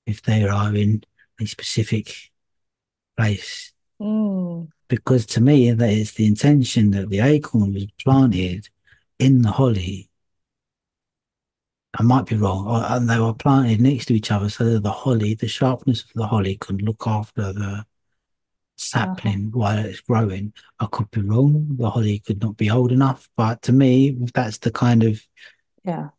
if they are in a specific place. Mm. Because to me, that is the intention that the acorn was planted in the holly. I might be wrong, and they were planted next to each other so that the holly, the sharpness of the holly, can look after the Uh-huh. sapling while it's growing. I could be wrong. The holly could not be old enough, but to me, that's the kind of Yeah.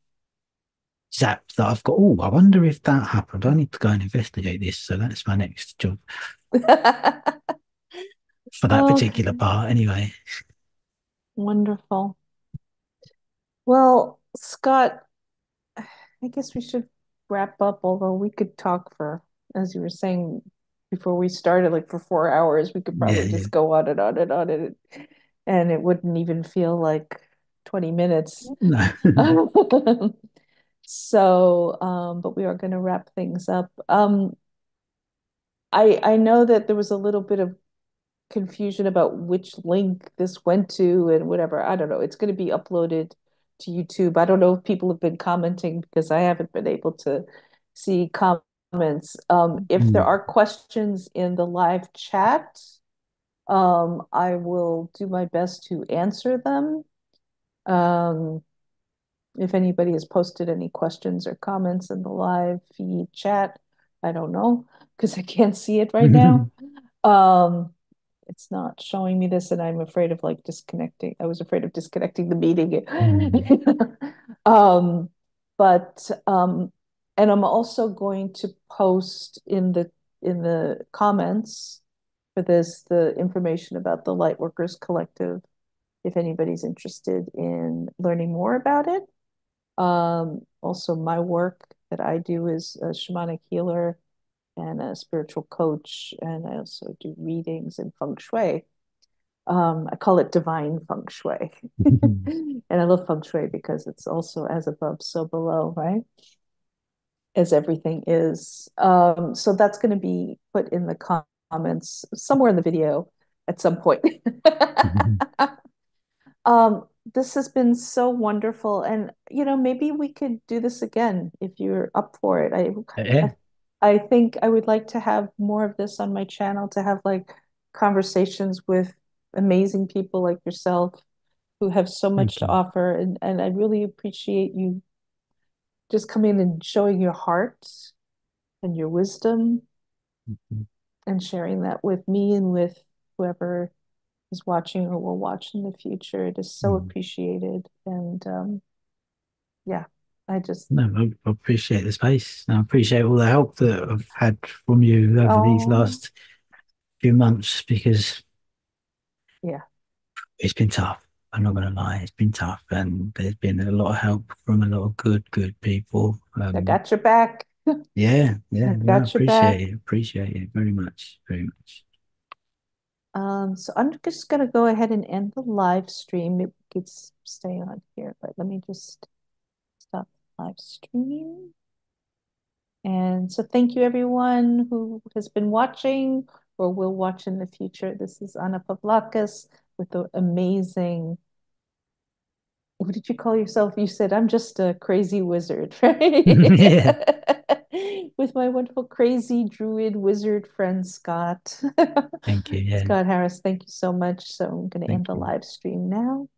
zap that I've got. Oh, I wonder if that happened. I need to go and investigate this. So that's my next job for that particular Okay, part, anyway. wonderful. Well, Scott, I guess we should wrap up, although we could talk for, as you were saying before we started, like for 4 hours. We could Yeah, probably yeah. just go on and on and on, and it wouldn't even feel like 20 minutes. No. So, but we are going to wrap things up. I know that there was a little bit of confusion about which link this went to and whatever. I don't know. It's going to be uploaded to YouTube. I don't know if people have been commenting because I haven't been able to see comments. If there Mm. are questions in the live chat, I will do my best to answer them. Um, if anybody has posted any questions or comments in the live feed chat, I don't know because I can't see it right now. Um, it's not showing me this, and I'm afraid of like disconnecting. I was afraid of disconnecting the meeting. Mm. um, but and I'm also going to post in the comments for this the information about the Lightworkers Collective if anybody's interested in learning more about it. Also, my work that I do is a shamanic healer and a spiritual coach, and I also do readings and feng shui. I call it divine feng shui. And I love feng shui because it's also as above, so below, right? As everything is. So that's going to be put in the comments somewhere in the video at some point. Um, this has been so wonderful, and maybe we could do this again if you're up for it. Yeah, I, I think I would like to have more of this on my channel to have like conversations with amazing people like yourself who have so much thank to you. offer, and I really appreciate you just coming and showing your heart and your wisdom and sharing that with me and with whoever is watching or will watch in the future. It is so Mm. appreciated. And yeah, I just, No, I appreciate the space. I appreciate all the help that I've had from you over these oh, last few months because yeah, it's been tough. I'm not gonna lie, it's been tough, and there's been a lot of help from a lot of good people. I got your back. Yeah, I yeah, yeah. I got your back. appreciate it very much, very much. So I'm just gonna go ahead and end the live stream. It could stay on here, but let me just stop the live stream. And so thank you everyone who has been watching or will watch in the future. This is Anna Pavlakis with the amazing, what did you call yourself? You said I'm just a crazy wizard, right? Yeah, With my wonderful crazy druid wizard friend Scott. thank you. Yeah, Scott Harris, thank you so much. So I'm going to thank end the you. live stream now.